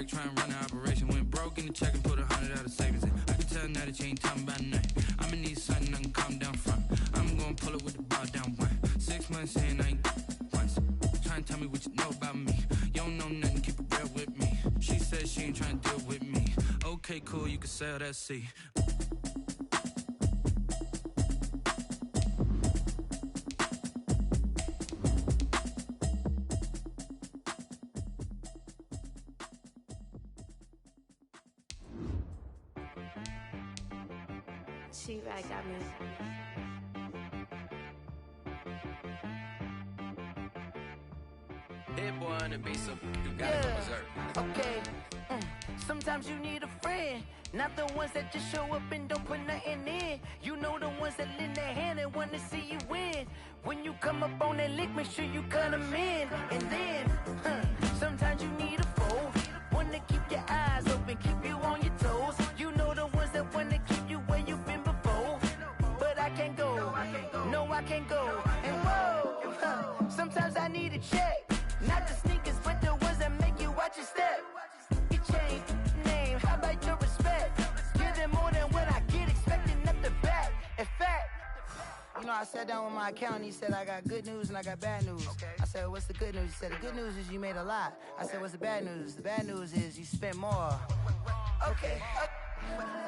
back, try and run the operation. Went broke in the check and put 100 out of savings in. I can tell now that you ain't talking about nothing. I'ma need something I can calm down from. I'm gonna pull it with the bar down one. 6 months in, I ain't once. Try and tell me what you know about me. You don't know nothing, keep it real with me. She said she ain't trying to deal with me. Okay, cool, you can sell that seat. She-Rag got me. That boy on the beat, so you gotta go berserk. Okay. Sometimes you need a friend, not the ones that just show up and don't put nothing in. You know the ones that lend their hand and want to see you win. When you come up on that lick, make sure you cut them in. And then, sometimes you need a foe, one to keep your eyes open, keep you on your toes. You know the ones that want to keep you where you've been before. But I can't go, no I can't go. And whoa, sometimes I need a check, not the sneakers, but the ones that make you watch your step. You change name, how about your respect? Give them more than what I get, expecting nothing back. In fact, you know, I sat down with my accountant. He said, I got good news and I got bad news. Okay. I said, what's the good news? He said, the good news is you made a lot. I said, what's the bad news? The bad news is you spent more. Okay.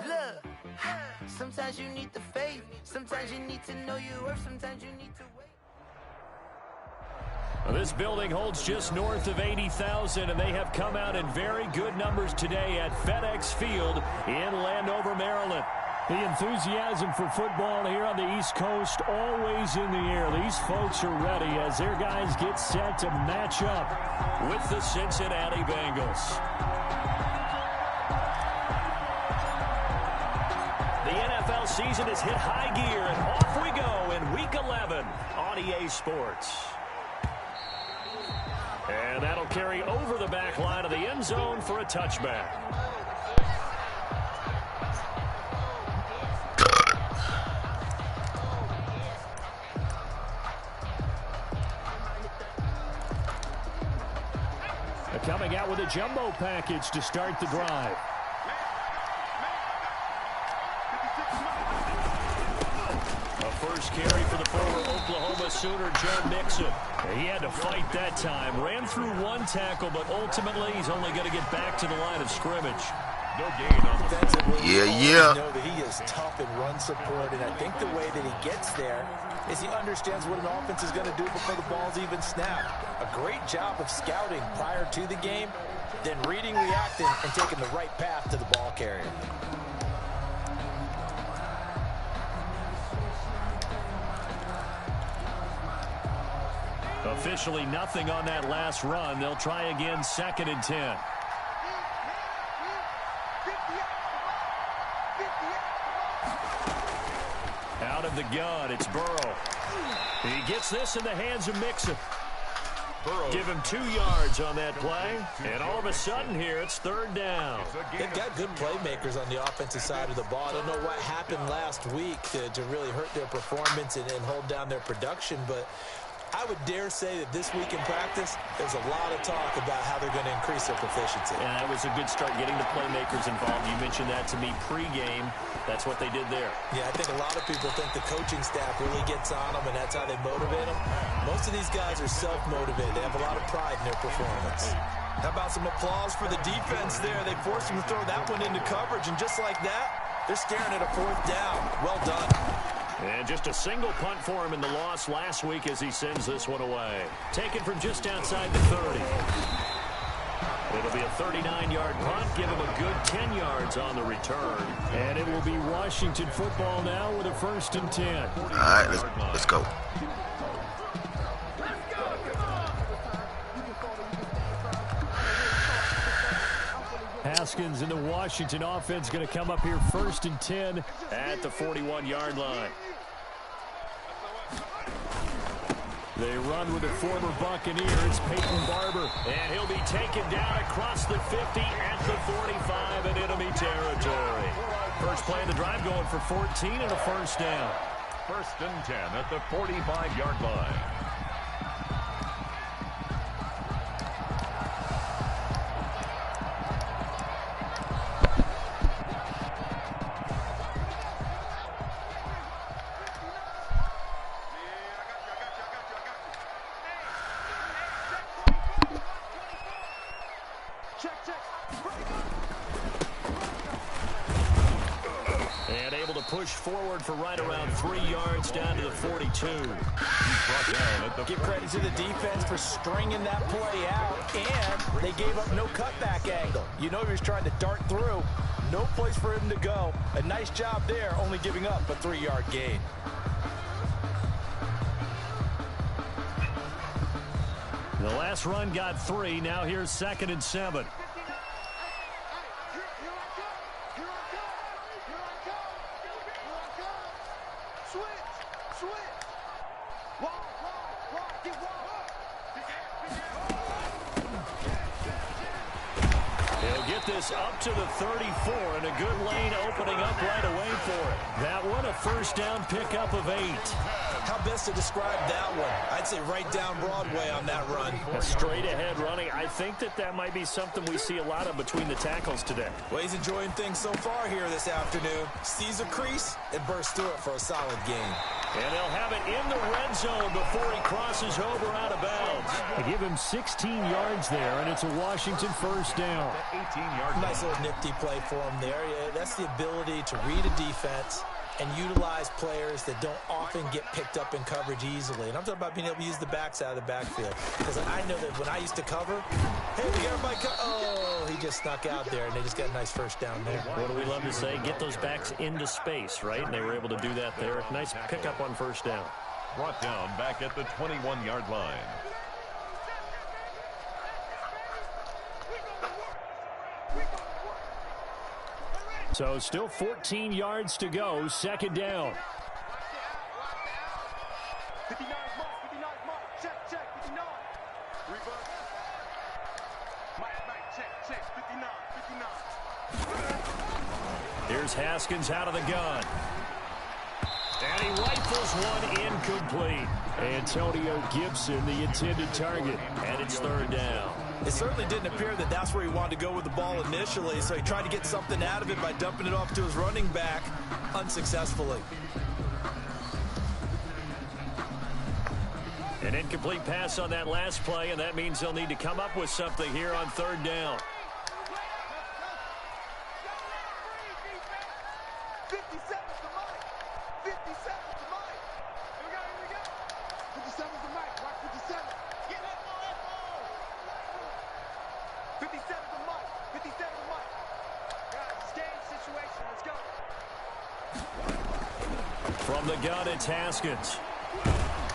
Look, sometimes you need the faith. Sometimes you need to know your worth. Sometimes you need to wait. This building holds just north of 80,000, and they have come out in very good numbers today at FedEx Field in Landover, Maryland. The enthusiasm for football here on the East Coast always in the air. These folks are ready as their guys get set to match up with the Cincinnati Bengals. The NFL season has hit high gear, and off we go in Week 11 on EA Sports. And that'll carry over the back line of the end zone for a touchback. Coming out with a jumbo package to start the drive. A first carry for the former Oklahoma Sooner, Joe Mixon. He had to fight that time. Ran through one tackle, but ultimately he's only going to get back to the line of scrimmage. No gain on the defensively. Yeah. Know that he is tough in run support, and I think the way that he gets there is he understands what an offense is going to do before the ball's even snapped. A great job of scouting prior to the game, then reading, reacting, and taking the right path to the ball carrier. Officially nothing on that last run. They'll try again, 2nd and 10. Out of the gun, it's Burrow. He gets this in the hands of Mixon. Burrow. Give him 2 yards on that play, and all of a sudden here it's 3rd down. They've got good playmakers on the offensive side of the ball. I don't know what happened last week to really hurt their performance and hold down their production, but I would dare say that this week in practice, there's a lot of talk about how they're going to increase their proficiency. And that was a good start getting the playmakers involved. You mentioned that to me pregame. That's what they did there. Yeah, I think a lot of people think the coaching staff really gets on them, and that's how they motivate them. Most of these guys are self-motivated. They have a lot of pride in their performance. How about some applause for the defense there? They forced them to throw that one into coverage, and just like that, they're staring at a 4th down. Well done. And just a single punt for him in the loss last week as he sends this one away. Taken from just outside the 30. It'll be a 39-yard punt. Give him a good 10 yards on the return. And it will be Washington football now with a 1st and 10. All right, let's go. Haskins and the Washington offense going to come up here 1st and 10 at the 41-yard line. They run with a former Buccaneer. It's Peyton Barber. And he'll be taken down across the 50 at the 45 in enemy territory. First play of the drive going for 14 and a 1st down. 1st and 10 at the 45-yard line. And able to push forward for right around 3 yards down to the 42. Give credit to the defense for stringing that play out, and they gave up no cutback angle. You know he was trying to dart through. No place for him to go. A nice job there, only giving up a 3-yard gain. The last run got 3. Now here's 2nd and 7. This up to the 34, and a good lane opening up right away for it. That one a first down pickup of 8. How best to describe that one? I'd say right down Broadway on that run. A straight ahead running. I think that might be something we see a lot of between the tackles today. Well, he's enjoying things so far here this afternoon. Sees a crease and bursts through it for a solid gain. And they'll have it in the red zone before he crosses over out of bounds. They give him 16 yards there, and it's a Washington first down. 18-yard. Nice little nifty play for him there. Yeah, that's the ability to read a defense and utilize players that don't often get picked up in coverage easily. And I'm talking about being able to use the backs out of the backfield. Because I know that when I used to cover, hey, we got everybody oh, he just snuck out there, and they just got a nice first down there. What do we love to say? Get those backs into space, right? And they were able to do that there. Nice pickup on first down. Brought down back at the 21-yard line. So still 14 yards to go, 2nd down. 59 mark, check, 59. Reverse. Mike, check, 59. Here's Haskins out of the gun. And he rifles one incomplete. Antonio Gibson, the intended target, and it's 3rd down. It certainly didn't appear that that's where he wanted to go with the ball initially, so he tried to get something out of it by dumping it off to his running back unsuccessfully. An incomplete pass on that last play, and that means they'll need to come up with something here on 3rd down. 57's the mic. 57's the mic. Here we go. 57's the mic. Watch 57. Get that ball. 57's the mic. 57's the mic. Guys, it's game situation. Let's go. From the gun, it's Haskins.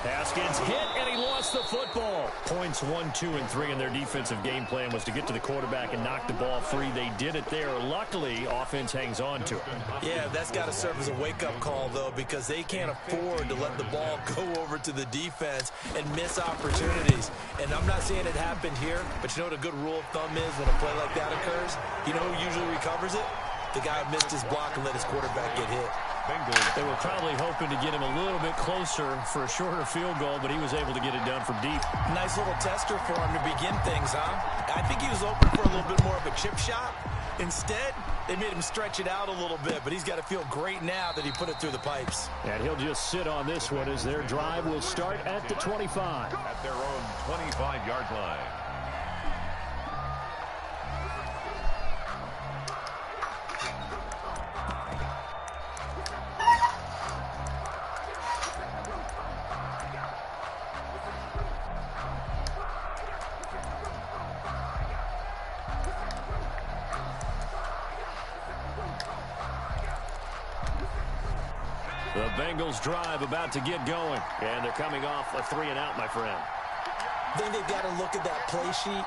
Haskins hit, and he lost the football. Points 1, 2, and 3 in their defensive game plan was to get to the quarterback and knock the ball free. They did it there. Luckily, offense hangs on to it. Yeah, that's got to serve as a wake-up call, though, because they can't afford to let the ball go over to the defense and miss opportunities. And I'm not saying it happened here, but you know what a good rule of thumb is when a play like that occurs? You know who usually recovers it? The guy who missed his block and let his quarterback get hit. They were probably hoping to get him a little bit closer for a shorter field goal, but he was able to get it done from deep. Nice little tester for him to begin things, huh? I think he was open for a little bit more of a chip shot. Instead, they made him stretch it out a little bit, but he's got to feel great now that he put it through the pipes. And he'll just sit on this one as their drive will start at the 25. At their own 25-yard line. The Bengals drive about to get going. And they're coming off a 3-and-out, my friend. I think they've got to look at that play sheet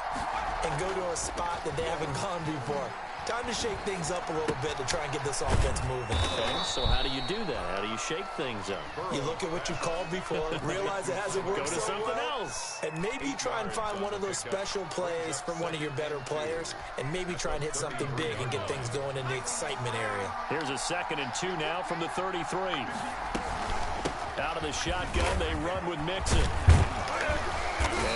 and go to a spot that they haven't gone before. Time to shake things up a little bit to try and get this offense moving. Okay, so how do you do that? How do you shake things up? You look at what you called before, realize it hasn't worked Go to so something well, else. and maybe try and find one of those special plays from one of your better players, and maybe try and hit something big and get things going in the excitement area. Here's a 2nd and 2 now from the 33. Out of the shotgun, they run with Mixon.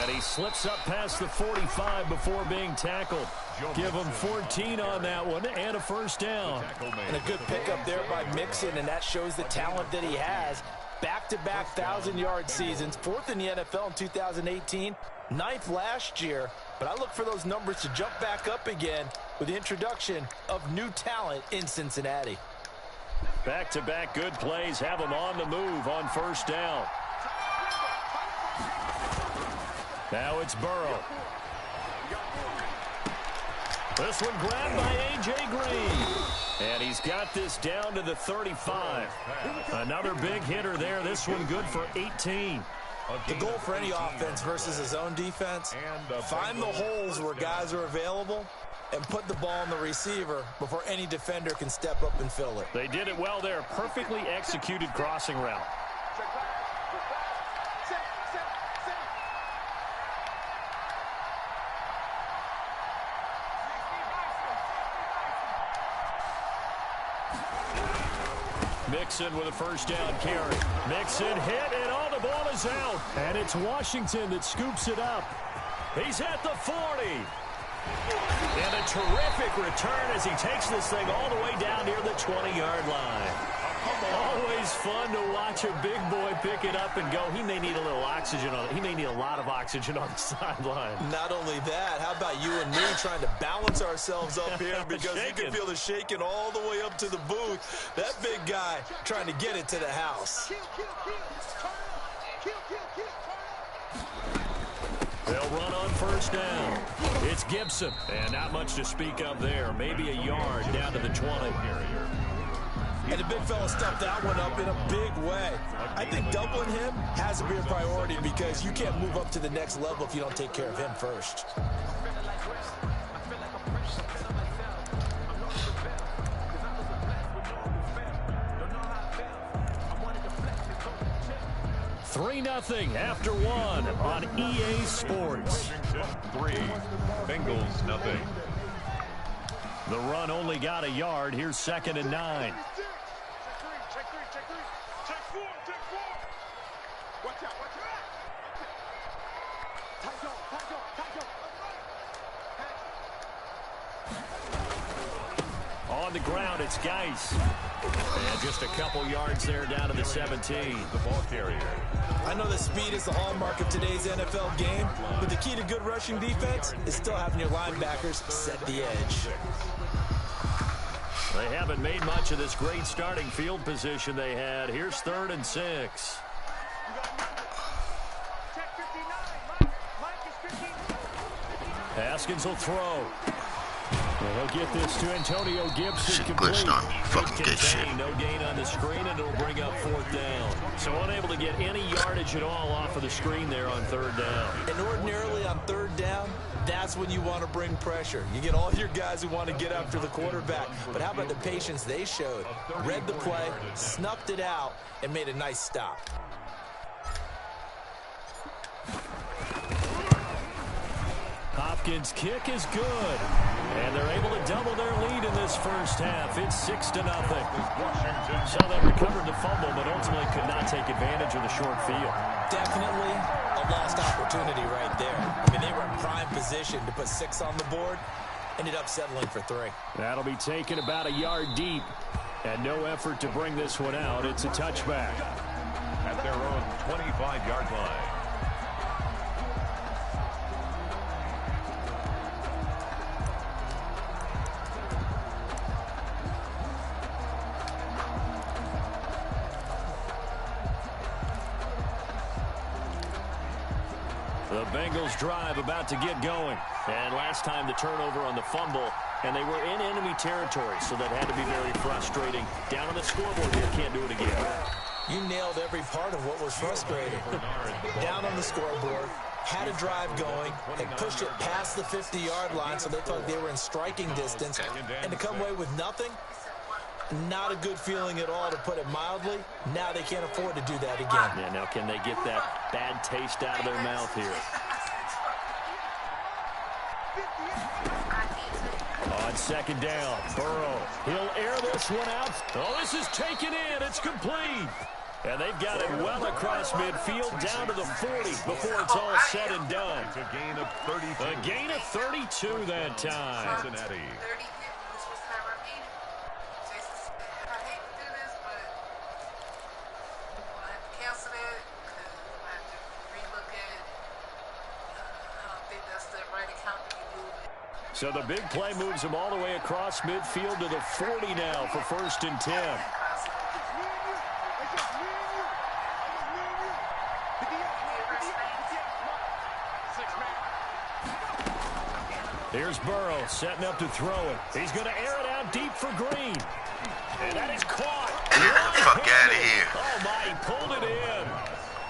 And he slips up past the 45 before being tackled. Give him 14 on that one and a first down. And a good pickup there by Mixon, and that shows the talent that he has. back-to-back 1,000-yard seasons, 4th in the NFL in 2018, 9th last year. But I look for those numbers to jump back up again with the introduction of new talent in Cincinnati. Back-to-back good plays have them on the move on first down. Now it's Burrow. This one grabbed by A.J. Green. And he's got this down to the 35. Another big hitter there. This one good for 18. The goal for any offense versus his own defense, find the holes where guys are available and put the ball on the receiver before any defender can step up and fill it. They did it well there. Perfectly executed crossing route. Mixon with a first down carry. Mixon hit, and all the ball is out. And it's Washington that scoops it up. He's at the 40. And a terrific return as he takes this thing all the way down near the 20-yard line. Always fun to watch a big boy pick it up and go. He may need a little oxygen on it. He may need a lot of oxygen on the sideline. Not only that, how about you and me trying to balance ourselves up here because you can feel the shaking all the way up to the booth. That big guy trying to get it to the house. They'll run on first down. It's Gibson. And not much to speak of there. Maybe a yard down to the 20. And the big fella stuffed that one up in a big way. I think doubling him has to be a priority because you can't move up to the next level if you don't take care of him first. Three 0 after one on EA Sports. 3, Bengals 0. The run only got a yard. Here's 2nd and 9. On the ground, it's Geis. And just a couple yards there down to the 17. The ball carrier. I know that speed is the hallmark of today's NFL game, but the key to good rushing defense is still having your linebackers set the edge. They haven't made much of this great starting field position they had. Here's 3rd and 6. Haskins will throw. They'll get this to Antonio Gibson. Shit glitched on me. Fucking good shit. No gain on the screen, and it'll bring up 4th down. So unable to get any yardage at all off of the screen there on 3rd down. And ordinarily on 3rd down, that's when you want to bring pressure. You get all your guys who want to get after the quarterback. But how about the patience they showed? Read the play, snuffed it out, and made a nice stop. Hopkins' kick is good. And they're able to double their lead in this first half. It's 6 0. So they recovered the fumble, but ultimately could not take advantage of the short field. Definitely a lost opportunity right there. I mean, they were in prime position to put 6 on the board. Ended up settling for 3. That'll be taken about a yard deep. And no effort to bring this one out. It's a touchback. At their own 25-yard line. The Bengals drive about to get going. And last time the turnover on the fumble, and they were in enemy territory, so that had to be very frustrating. Down on the scoreboard here, can't do it again. You nailed every part of what was frustrating. Down on the scoreboard, had a drive going, and pushed it past the 50-yard line so they thought they were in striking distance. And to come away with nothing, not a good feeling at all, to put it mildly. Now they can't afford to do that again. Yeah, now can they get that bad taste out of their mouth here? On 2nd down, Burrow. He'll air this one out. Oh, this is taken in. It's complete. And they've got it well across midfield down to the 40 before it's all said and done. It's a gain of 32. A gain of 32 that time. Cincinnati. So the big play moves him all the way across midfield to the 40 now for 1st and 10. Here's Burrow setting up to throw it. He's going to air it out deep for Green. And that is caught. Get the fuck out of here. Oh, my, he pulled it in.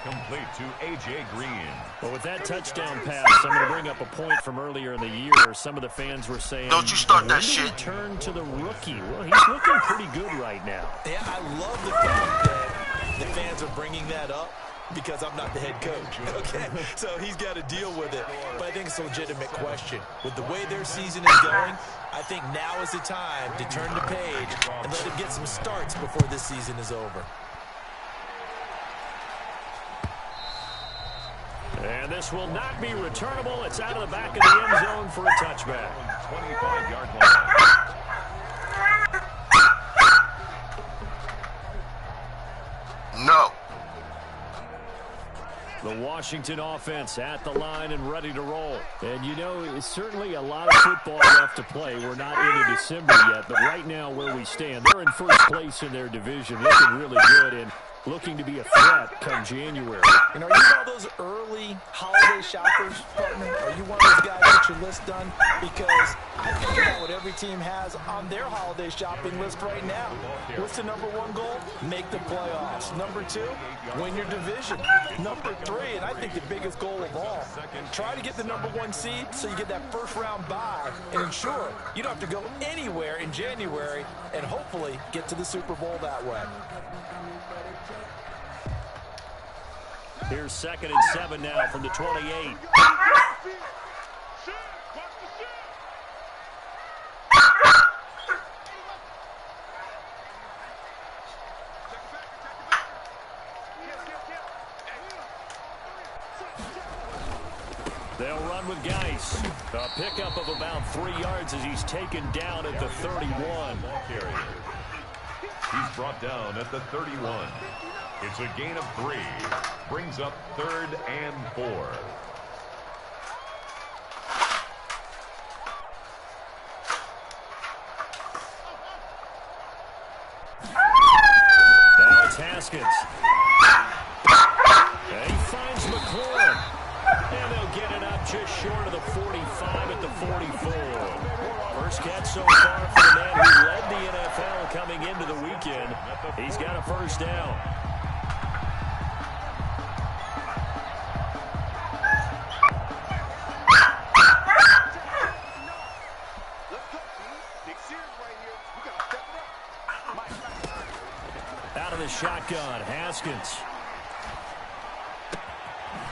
Complete to A.J. Green. Well, with that touchdown pass, I'm going to bring up a point from earlier in the year. Some of the fans were saying, don't you start that shit. Turn to the rookie. Well, he's looking pretty good right now. Yeah, I love the fact that the fans are bringing that up because I'm not the head coach, okay? So he's got to deal with it. But I think it's a legitimate question. With the way their season is going, I think now is the time to turn the page and let them get some starts before this season is over. And this will not be returnable. It's out of the back of the end zone for a touchback. 25-yard line. No. The Washington offense at the line and ready to roll. And, you know, it's certainly a lot of football left to play. We're not into December yet, but right now where we stand, they're in first place in their division, looking really good and looking to be a threat come January. And are you one of those early holiday shoppers, partner? Are you one of those guys that get your list done? Because I think about what every team has on their holiday shopping list right now. What's the number one goal? Make the playoffs. Number two, win your division. Number three, and I think the biggest goal of all, try to get the number one seed so you get that first round bye and ensure you don't have to go anywhere in January and hopefully get to the Super Bowl that way. Here's 2nd and 7 now from the 28. They'll run with Geis. A pickup of about 3 yards as he's taken down at the 31. He's brought down at the 31. It's a gain of 3. Brings up 3rd and 4. Now it's Haskins. And he finds McLaurin. And they'll get it up just short of the 45 at the 44. First catch so far for the man who led the NFL coming into the weekend. He's got a first down. Out of the shotgun, Haskins.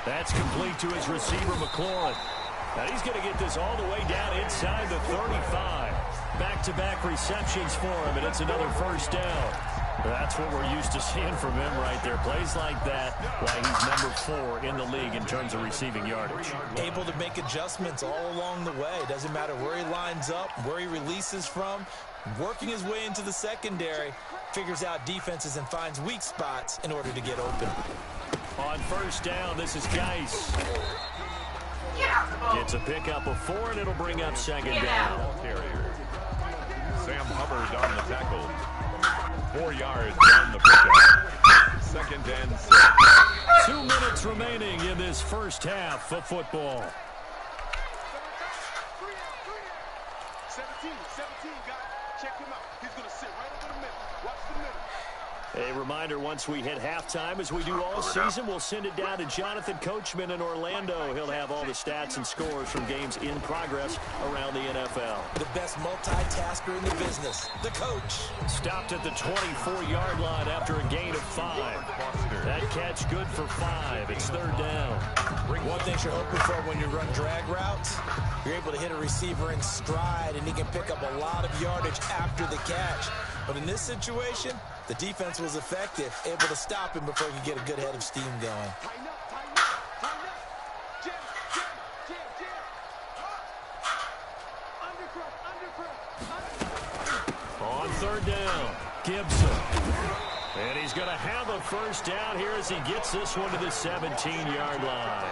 That's complete to his receiver, McLaurin. Now he's going to get this all the way down inside the 35. Back-to-back receptions for him, and it's another first down. That's what we're used to seeing from him right there. Plays like that, why he's number 4 in the league in terms of receiving yardage. Able to make adjustments all along the way. Doesn't matter where he lines up, where he releases from. Working his way into the secondary, figures out defenses and finds weak spots in order to get open. On first down, this is Geis. Gets a pickup of 4, and it'll bring up 2nd down. Sam Hubbard on the tackle. 4 yards on the pickup. 2nd and 6. 2 minutes remaining in this first half of football. 17, guys. Check him out. He's going to sit right over the middle. Watch the middle. A reminder, once we hit halftime, as we do all season, we'll send it down to Jonathan Coachman in Orlando. He'll have all the stats and scores from games in progress around the NFL. The best multitasker in the business, the coach. Stopped at the 24-yard line after a gain of 5. That catch good for 5. It's 3rd down. One thing you're hoping for when you run drag routes, you're able to hit a receiver in stride, and he can pick up a lot of yardage after the catch. But in this situation, the defense was effective, able to stop him before he could get a good head of steam going. On 3rd down, Gibson. And he's going to have a first down here as he gets this one to the 17-yard line.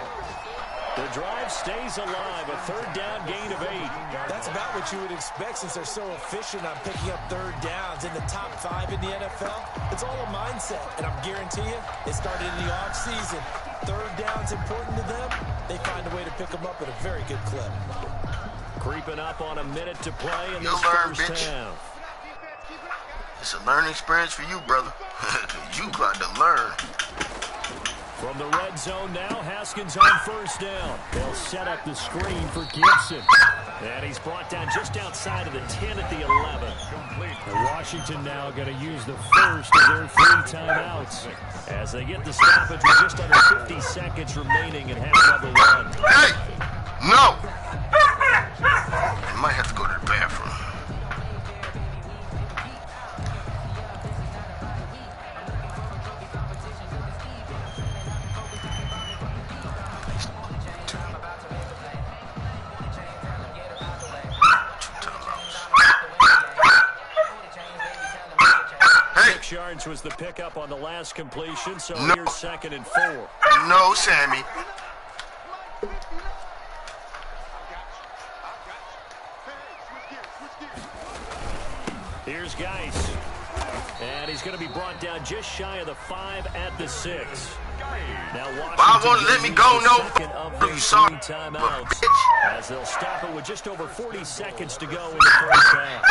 The drive stays alive, a third down gain of 8. That's about what you would expect since they're so efficient on picking up third downs in the top 5 in the NFL. It's all a mindset, and I'm guarantee you, it started in the offseason. Third down's important to them. They find a way to pick them up at a very good clip. Creeping up on a minute to play in this first half. It's a learning experience for you, brother. You about to learn. From the red zone now, Haskins on first down. They'll set up the screen for Gibson. And he's brought down just outside of the 10 at the 11. And Washington now going to use the first of their 3 timeouts as they get the stoppage with just under 50 seconds remaining in half number 1. Hey! No! I might have to go to the bathroom. Yards was the pickup on the last completion, so no. Here's 2nd and 4. No, Sammy. Here's Geis. And he's going to be brought down just shy of the 5 at the 6. Now Washington won't let me go, no. You saw timeouts as they'll stop it with just over 40 seconds to go in the first half.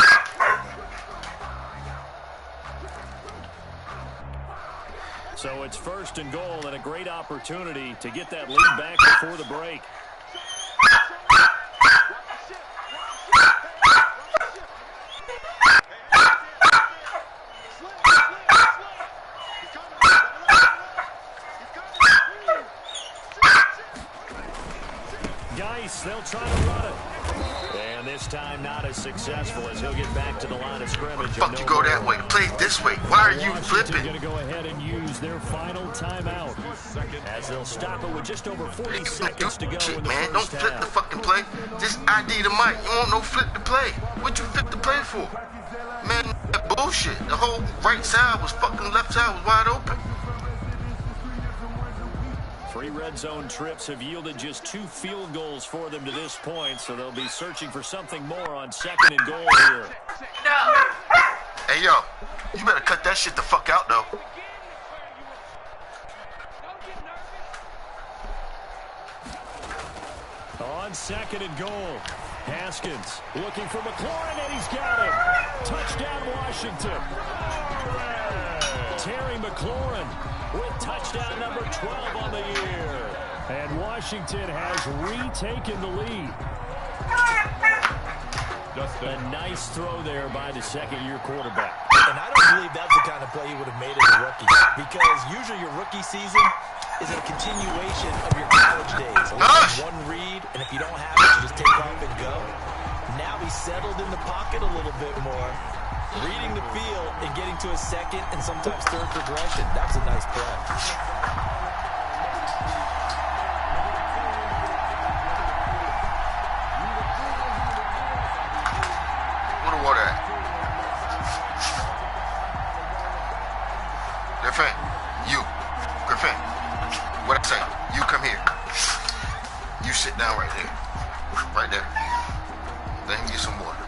So it's 1st and goal and a great opportunity to get that lead back before the break. Geis, they'll try to run it. And this time not as successful as he'll get back to the line of scrimmage. Fuck, you go that way. Play this way. Why are you flipping? Going to go ahead and use their final timeout as they'll stop it with just over 40 seconds to go in the man, first don't flip half. the fucking play. Just ID the mic. You won't no flip the play. What you flip the play for? Man, that bullshit. The whole right side was fucking left side was wide open. 3 red zone trips have yielded just 2 field goals for them to this point, so they'll be searching for something more on 2nd and goal here. Hey, yo, you better cut that shit the fuck out, though. On 2nd and goal, Haskins looking for McLaurin, and he's got him. Touchdown, Washington. Terry McLaurin with touchdown number 12 on the year. And Washington has retaken the lead. A nice throw there by the second-year quarterback. And I don't believe that's the kind of play he would have made as a rookie, because usually your rookie season is a continuation of your college days. One read, and if you don't have it, you just take off and go. Now he's settled in the pocket a little bit more, reading the field and getting to a second and sometimes third progression. That was a nice play. Where the water at? Griffin, you. Griffin, what I say? You come here. You sit down right there. Right there. Let him get some water.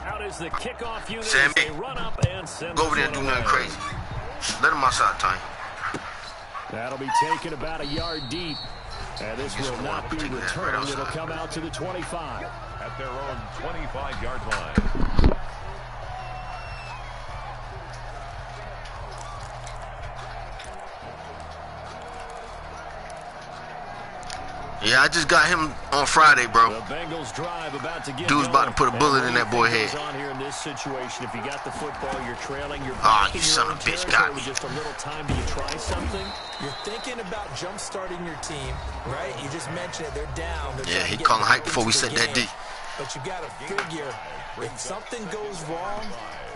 Out is the kickoff unit. Sammy, they run up and send go over there and do nothing crazy. Let him outside, Tiny. That'll be taken about a yard deep. And this will not be returned. It'll come out to the 25. At their own 25-yard line. Yeah, I just got him on Friday, bro. The Bengals drive about to get Dude's about to put a bullet in that boy's head. On here in this situation, if you got the football, you're trailing, you're you son of a bitch got me. Just a little time. Do you try something? You're thinking about jump-starting your team, right? You just mentioned it. They're down. Yeah, he calling hype before we set that D. But you got to figure, if something goes wrong,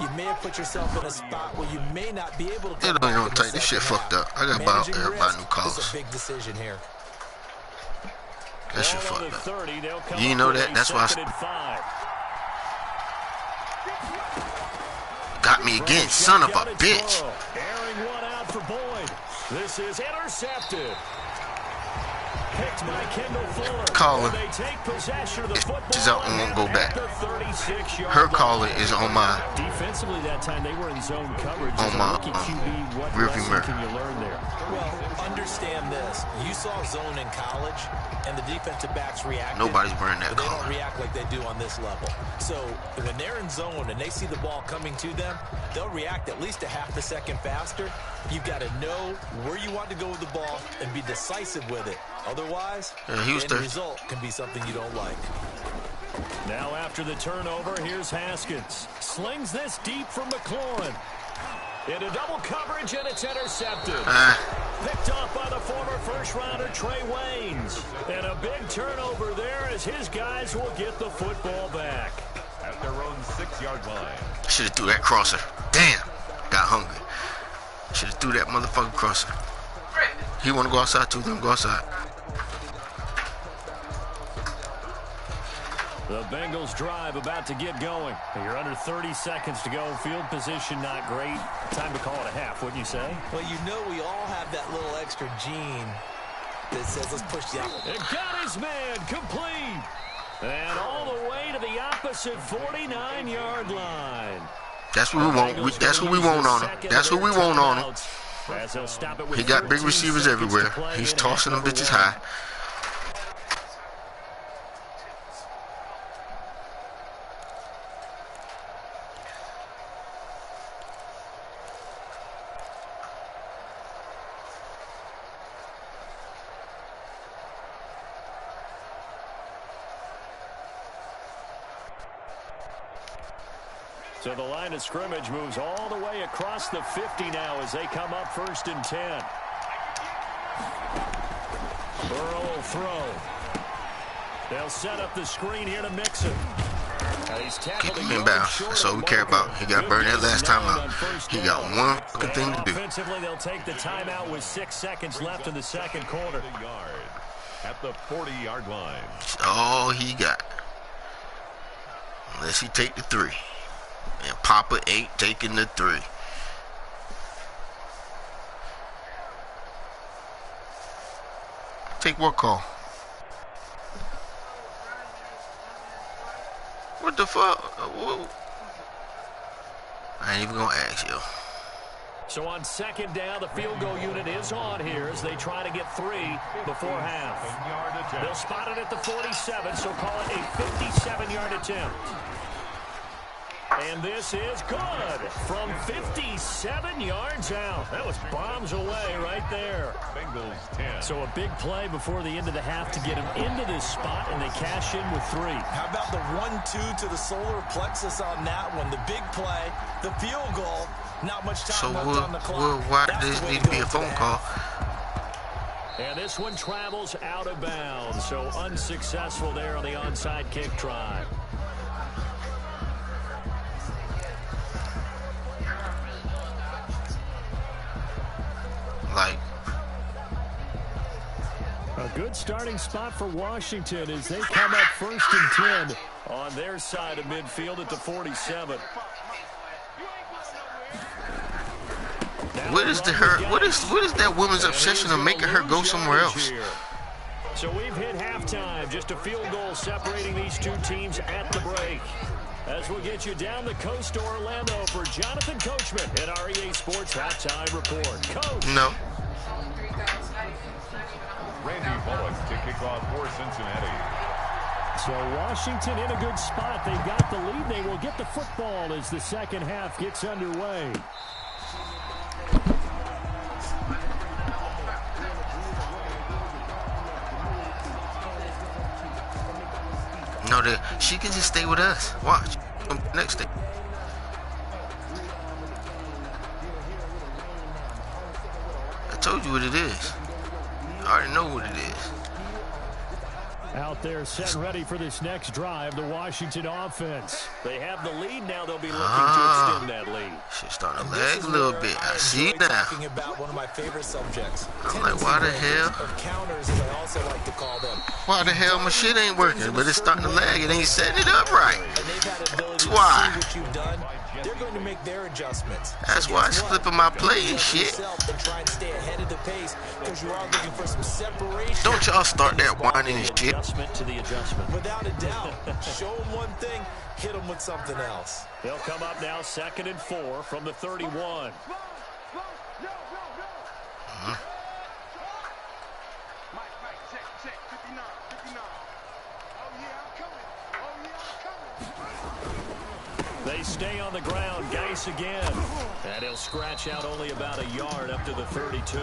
you may have put yourself in a spot where you may not be able to come back in the second this shit half. fucked up. I got about everybody new calls. It's a big decision here. That shit fucked up. 30, You know that? That's why got me again, son of a bitch. Airing one out for Boyd. This is intercepted. Picked by Kendall Fuller. Calling. They take possession of the football. She's out and won't go back. Her calling is on my Defensively that time they were in zone coverage. on my rearview mirror. Can you learn there? Well, understand this. You saw zone in college, and the defensive backs reacted. Nobody's wearing that but they collar. don't react like they do on this level. So when they're in zone and they see the ball coming to them, they'll react at least a half a second faster. You've got to know where you want to go with the ball and be decisive with it. Otherwise, the result can be something you don't like. Now after the turnover, here's Haskins. Slings this deep from McLaurin. Into double coverage, and it's intercepted. Picked off by the former first-rounder Trey Waynes. And a big turnover there as his guys will get the football back. At their own 6-yard line. Should have threw that crosser. Damn. Got hungry. Should have threw that motherfucking crosser. He want to go outside too, then go outside. The Bengals drive about to get going. You're under 30 seconds to go. Field position not great. Time to call it a half, wouldn't you say? Well, you know we all have that little extra gene that says let's push the opposite. It got his man complete. And all the way to the opposite 49-yard line. That's what we want. That's who we want on him. That's who we want on him. He got big receivers everywhere. He's tossing them bitches high. So the line of scrimmage moves all the way across the 50 now as they come up 1st and 10. Burrow will throw. They'll set up the screen here to Mixon. Keep him inbound. That's all we care about. He got burned that last time out. He got one fucking thing to do. Offensively, they'll take the timeout with 6 seconds left in the second quarter. At the 40-yard line. That's all he got. Unless he take the 3. And Papa ain't taking the 3. Take what call? What the fuck? I ain't even gonna ask you. So on 2nd down, the field goal unit is on here as they try to get 3 before half. They'll spot it at the 47, so call it a 57-yard attempt. And this is good from 57 yards out. That was bombs away right there. Bengals 10. So a big play before the end of the half to get him into this spot, and they cash in with 3. How about the 1-2 to the solar plexus on that one? The big play, the field goal, not much time left on the clock. Why does this need to be a phone call? And this one travels out of bounds, so unsuccessful there on the onside kick try. A good starting spot for Washington as they come up 1st and 10 on their side of midfield at the 47. What is that woman's obsession of making her go somewhere else? So we've hit halftime, just a field goal separating these two teams at the break. As we'll get you down the coast to Orlando for Jonathan Coachman at REA Sports Halftime Report. Coach. No. Randy Bullock to kick off for Cincinnati. So Washington in a good spot. They've got the lead. They will get the football as the second half gets underway. No, she can just stay with us. Watch. Next thing. I told you what it is. I already know what it is. Out there set and ready for this next drive, the Washington offense. They have the lead now. They'll be looking to extend that lead. She's starting to lag a little bit. I see now. Talking about one of my favorite subjects. I'm like, why the hell? Counters, as I also like to call them. Why the hell my shit ain't working? But it's starting to lag. It ain't setting it up right. And they've had ability Why? to see what you've done they're going to make their adjustments. That's why I'm flipping my play and shit. And try and stay ahead of the pace because you are looking for some separation. Don't y'all start that whining and shit. Adjustment to the adjustment. Without a doubt. Show them one thing, hit them with something else. They'll come up now 2nd and 4 from the 31. They stay on the ground. Geis again. And he'll scratch out only about a yard up to the 32.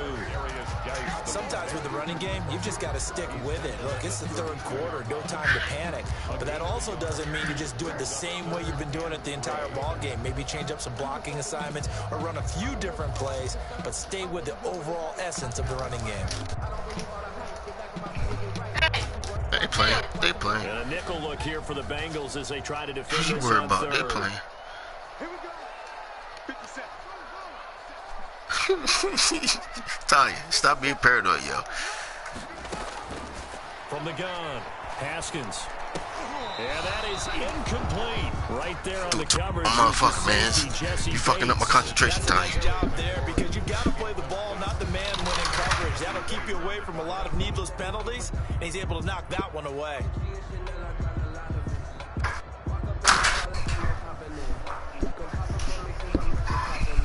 Sometimes with the running game, you've just got to stick with it. Look, it's the 3rd quarter. No time to panic. But that also doesn't mean you just do it the same way you've been doing it the entire ball game. Maybe change up some blocking assignments or run a few different plays, but stay with the overall essence of the running game. They playing. They playing. And a nickel look here for the Bengals as they try to defend What you this worried on about? 3rd. They playing. Here we go. Tanya, stop being paranoid, yo. From the gun, Haskins. And that is incomplete. Right there on the coverage. Motherfucker, man. You fucking up my concentration, Tanya. Nice job there because you got to play the ball, not the man winning coverage. That'll keep you away from a lot of needless penalties, and he's able to knock that one away.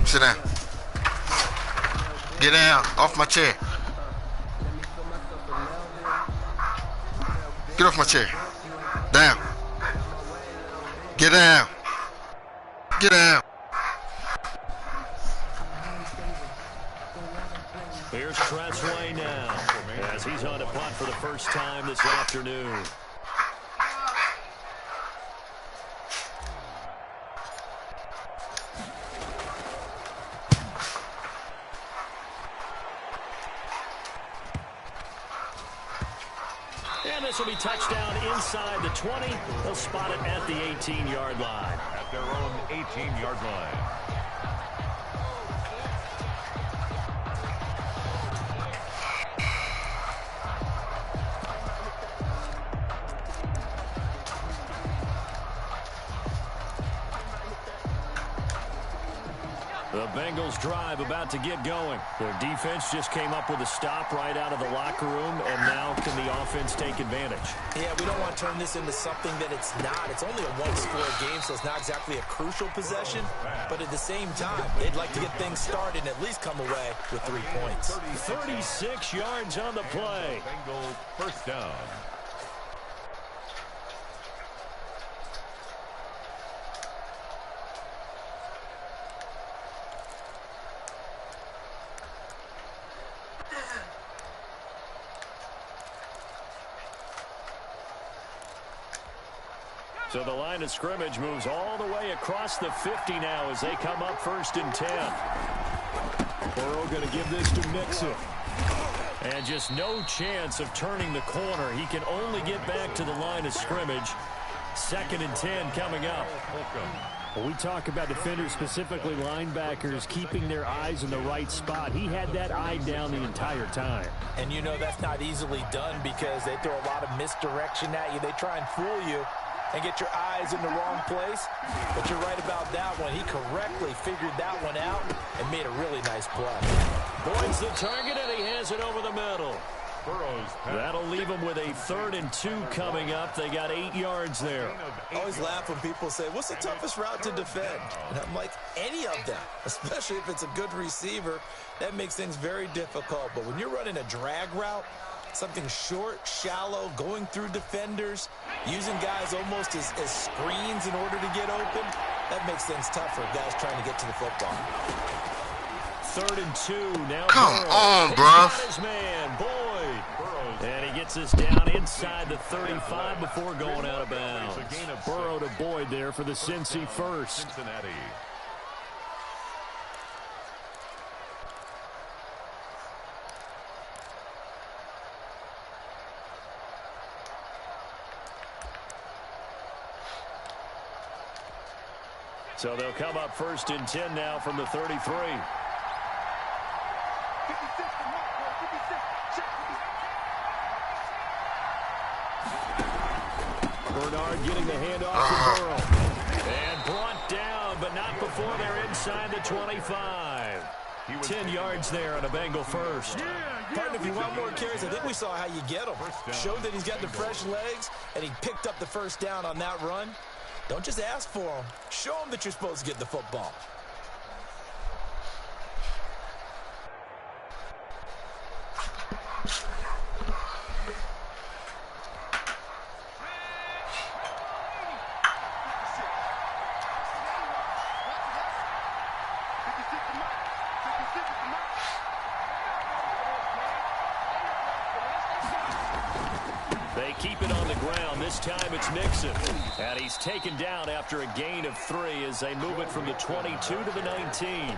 Sit down. Get down. Off my chair. Get off my chair. Down. Get down. Get down. Here's Tressway now as he's on a punt for the first time this afternoon. And this will be touchdown inside the 20. They'll spot it at the 18-yard line. At their own 18-yard line. The Bengals drive about to get going. Their defense just came up with a stop right out of the locker room, and now can the offense take advantage? Yeah, we don't want to turn this into something that it's not. It's only a one-score game, so it's not exactly a crucial possession. But at the same time, they'd like to get things started and at least come away with 3 points. 36 yards on the play. Bengals first down. So the line of scrimmage moves all the way across the 50 now as they come up 1st and 10. Burrow going to give this to Mixon. And just no chance of turning the corner. He can only get back to the line of scrimmage. 2nd and 10 coming up. When we talk about defenders, specifically linebackers, keeping their eyes in the right spot, he had that eye down the entire time. And you know that's not easily done because they throw a lot of misdirection at you. They try and fool you and get your eyes in the wrong place. But you're right about that one. He correctly figured that one out and made a really nice play. Boyd's the target, and he has it over the middle. Burrow's That'll leave them with a 3rd and 2 coming up. They got 8 yards there. I always laugh when people say, what's the toughest route to defend? And I'm like, any of them, especially if it's a good receiver. That makes things very difficult. But when you're running a drag route, something short, shallow, going through defenders, using guys almost as screens in order to get open, that makes things tough for guys trying to get to the football. 3rd and 2 now. Come Burrow. on, bruh. His man, Boyd. And he gets us down inside the 35 before going out of bounds. Burrow to Boyd there for the Cincy first. Cincinnati. So they'll come up 1st and 10 now from the 33. Bernard getting the handoff to Burrow. And brought down, but not before they're inside the 25. 10 yards there on a Bengal first. Partner, if you want more carries, I think we saw how you get him. Showed that he's got the fresh legs, and he picked up the first down on that run. Don't just ask for him. Show him that you're supposed to get the football. They keep it on the ground. This time it's Mixon. And he's taken down after a gain of 3 as they move it from the 22 to the 19.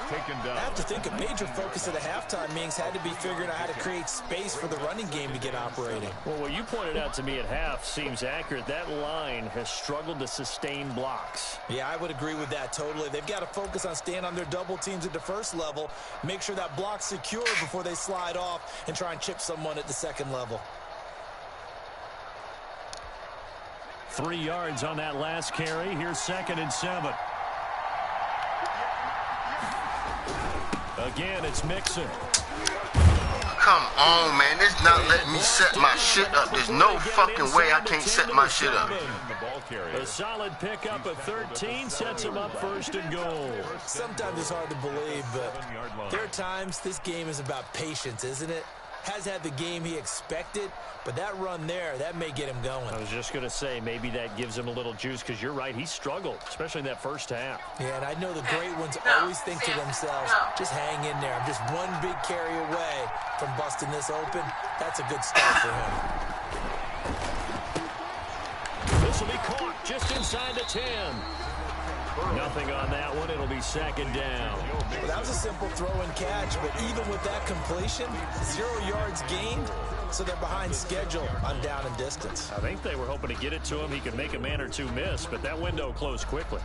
Taken down. I have to think a major focus at the halftime means had to be figuring out how to create space for the running game to get operating. Well, what you pointed out to me at half seems accurate. That line has struggled to sustain blocks. Yeah, I would agree with that totally. They've got to focus on staying on their double teams at the first level, make sure that block's secure before they slide off and try and chip someone at the second level. 3 yards on that last carry. Here's 2nd and 7. Again, it's Mixon. Come on, man. This not letting me set my shit up. There's no fucking way I can't set my shit up. A solid pickup of 13 sets him up 1st and goal. Sometimes it's hard to believe, but there are times this game is about patience, isn't it? Has had the game he expected, but that run there, that may get him going. I was just going to say, maybe that gives him a little juice, because you're right, he struggled, especially in that first half. Yeah, and I know the great ones always think to themselves, just hang in there. I'm just one big carry away from busting this open. That's a good start for him. This will be caught just inside the 10. Nothing on that one. It'll be 2nd down. Well, that was a simple throw and catch, but even with that completion, 0 yards gained, so they're behind schedule on down and distance. I think they were hoping to get it to him. He could make a man or two miss, but that window closed quickly.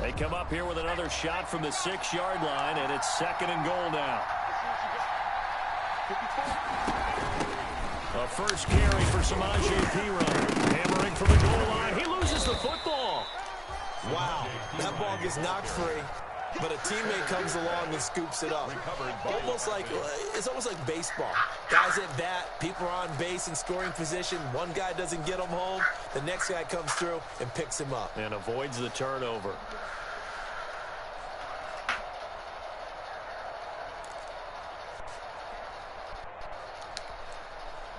They come up here with another shot from the 6-yard line, and it's 2nd and goal now. A first carry for Samaje Perine. Hammering from the goal line. He loses the football. Wow, that ball gets knocked free, but a teammate comes along and scoops it up. It's almost like baseball. Guys at bat, people are on base in scoring position. One guy doesn't get him home. The next guy comes through and picks him up. And avoids the turnover.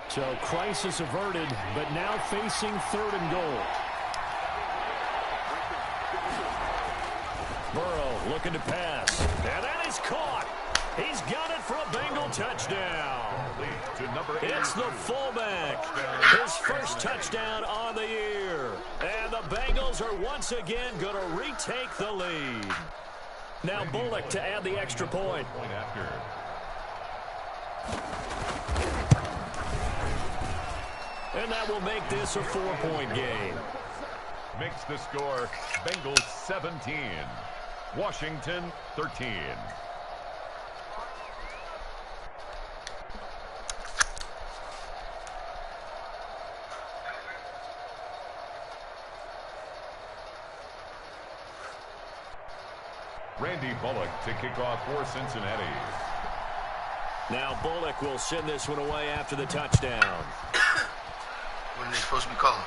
So crisis averted, but now facing 3rd and goal. Burrow looking to pass. And that is caught. He's got it for a Bengal touchdown. It's the fullback. His first touchdown on the year. And the Bengals are once again going to retake the lead. Now Bullock to add the extra point. And that will make this a 4-point game. Makes the score Bengals 17, Washington 13. Randy Bullock to kick off for Cincinnati. Now Bullock will send this one away after the touchdown. What are they supposed to be calling?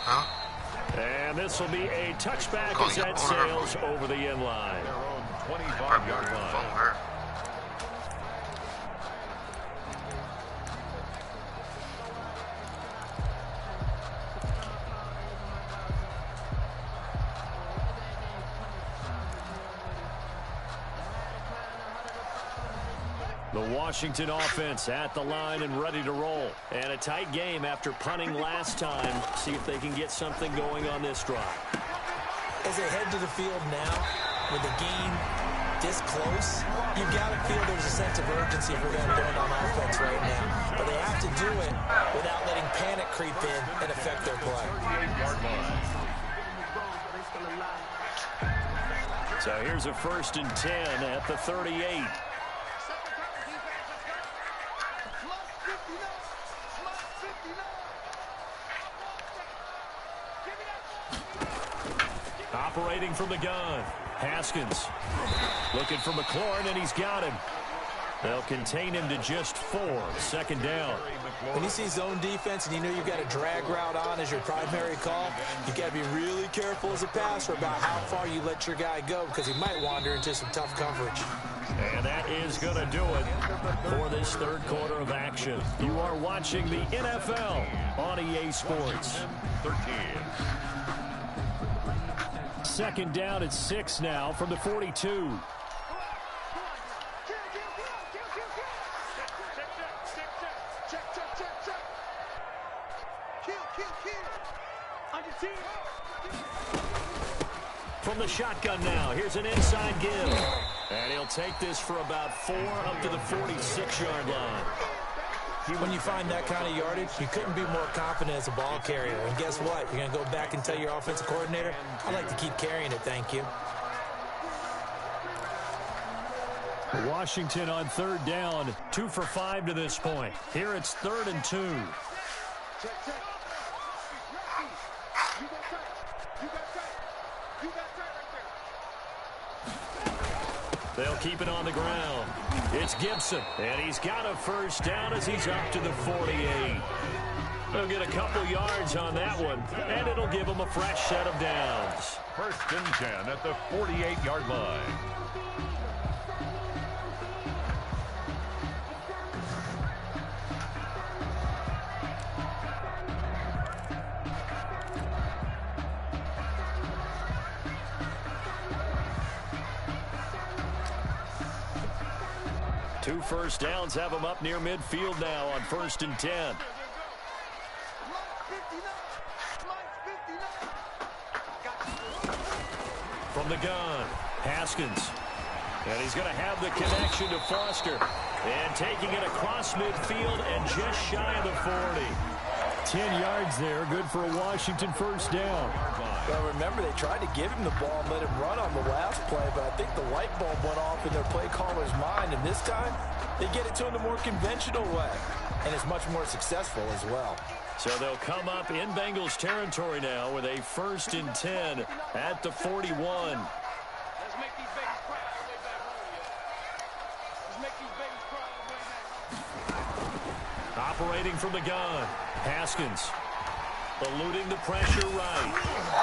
Huh? And this will be a touchback as that sails over the end line. Their own 25-yard line. The Washington offense at the line and ready to roll. And a tight game after punting last time. See if they can get something going on this drive. As they head to the field now, with the game this close, you've got to feel there's a sense of urgency for them going on offense right now. But they have to do it without letting panic creep in and affect their play. So here's a 1st and 10 at the 38. Operating from the gun, Haskins looking for McLaurin, and he's got him. They'll contain him to just 4. 2nd down. When you see zone defense and you know you've got a drag route on as your primary call, you've got to be really careful as a passer about how far you let your guy go, because he might wander into some tough coverage. And that is going to do it for this 3rd quarter of action. You are watching the NFL on EA Sports. 13. 2nd down at 6 now from the 42. From the shotgun now, here's an inside give. And he'll take this for about 4 up to the 46-yard line. When you find that kind of yardage, you couldn't be more confident as a ball carrier. And guess what? You're going to go back and tell your offensive coordinator, I'd like to keep carrying it, thank you. Washington on 3rd down, 2 for 5 to this point. Here it's 3rd and 2. They'll keep it on the ground. It's Gibson, and he's got a 1st down as he's up to the 48. They'll get a couple yards on that one, and it'll give them a fresh set of downs. 1st and 10 at the 48-yard line. Two 1st downs have them up near midfield now on 1st and 10. From the gun, Haskins. And he's going to have the connection to Foster. And taking it across midfield and just shy of the 40. 10 yards there, good for a Washington 1st down. Well, remember, they tried to give him the ball and let him run on the last play, but I think the light bulb went off in their play caller's mind, and this time they get it to him the more conventional way, and it's much more successful as well. So they'll come up in Bengals territory now with a 1st and 10 at the 41. Let's make these babies cry all the way back home, yo. Let's make these babies cry all the way back. Operating from the gun, Haskins. Eluding the pressure right.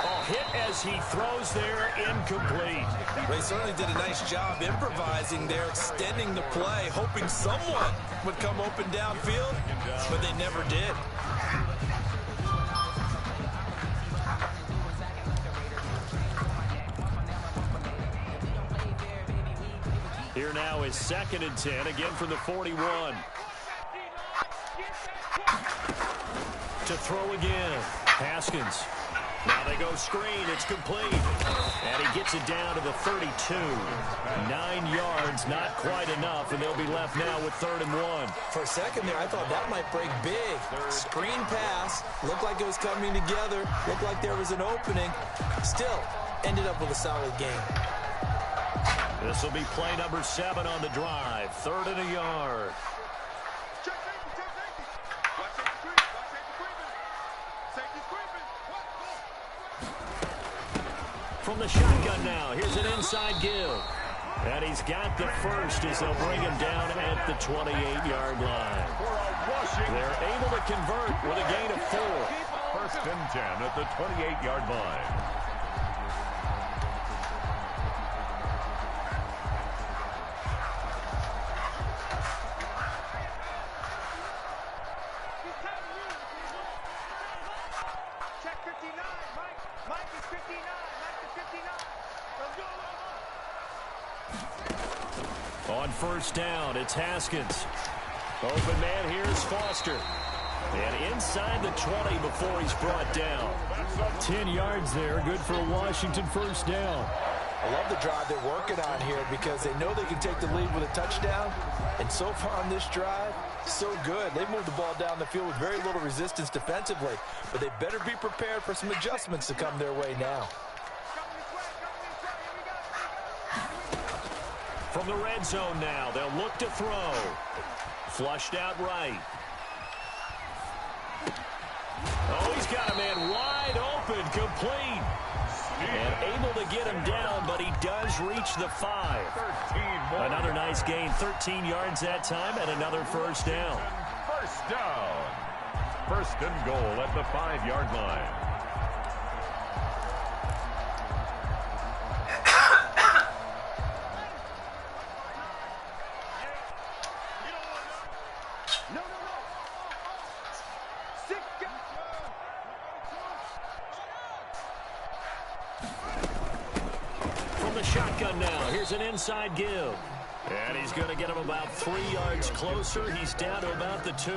Oh, hit as he throws there, incomplete. They certainly did a nice job improvising there, extending the play, hoping someone would come open downfield, but they never did. Here now is 2nd and 10, again from the 41. To throw again, Haskins. Now they go screen, it's complete. And he gets it down to the 32. 9 yards, not quite enough, and they'll be left now with 3rd and 1. For a second there, I thought that might break big. Screen pass, looked like it was coming together, looked like there was an opening. Still, ended up with a solid game. This will be play number 7 on the drive. 3rd and a yard. From the shotgun now, here's an inside give. And he's got the 1st as they'll bring him down at the 28-yard line. They're able to convert with a gain of 4. 1st and 10 at the 28-yard line. On 1st down, it's Haskins. Open man, here's Foster. And inside the 20 before he's brought down. 10 yards there, good for a Washington 1st down. I love the drive they're working on here because they know they can take the lead with a touchdown. And so far on this drive, So good. They moved the ball down the field with very little resistance defensively, but they better be prepared for some adjustments to come their way now. From the red zone now, they'll look to throw. Flushed out right. Oh, he's got a man wide open, complete. And able to get him down, but he does reach the 5. Another nice gain, 13 yards that time, and another first down. First down. First and goal at the 5-yard line. Shotgun now. Here's an inside give. And he's going to get him about 3 yards closer. He's down to about the 2.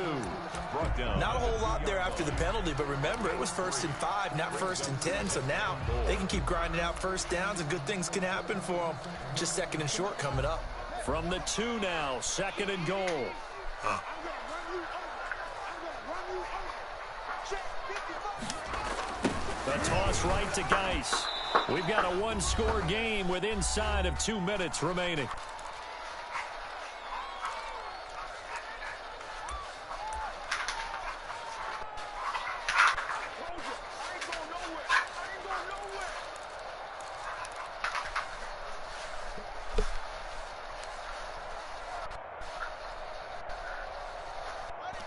Not a whole lot there after the penalty, but remember, it was 1st and 5, not 1st and 10. So now they can keep grinding out first downs, and good things can happen for them. Just 2nd and short coming up. From the 2 now, 2nd and goal. The toss right to Geis. We've got a one-score game with inside of 2 minutes remaining.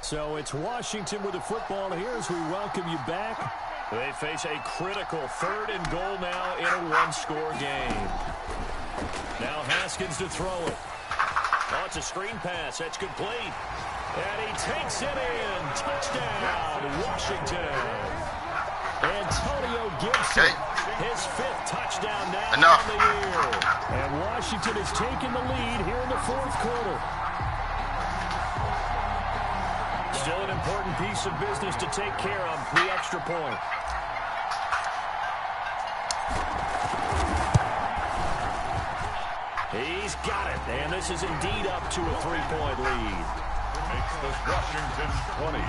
So it's Washington with the football here as we welcome you back. They face a critical 3rd and goal now in a one-score game. Now Haskins to throw it. Oh, it's a screen pass. That's complete. And he takes it in. Touchdown, Washington. Antonio Gibson, his 5th touchdown now on the year. And Washington has taken the lead here in the 4th quarter. Still an important piece of business to take care of, the extra point. He's got it, and this is indeed up to a 3-point lead. Makes this Washington 20,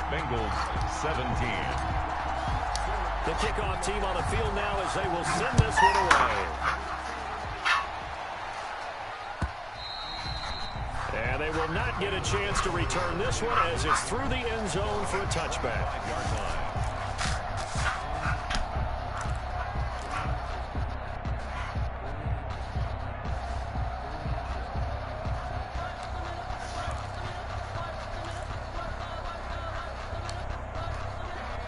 Bengals 17. The kickoff team on the field now as they will send this one away. And they will not get a chance to return this one as it's through the end zone for a touchback.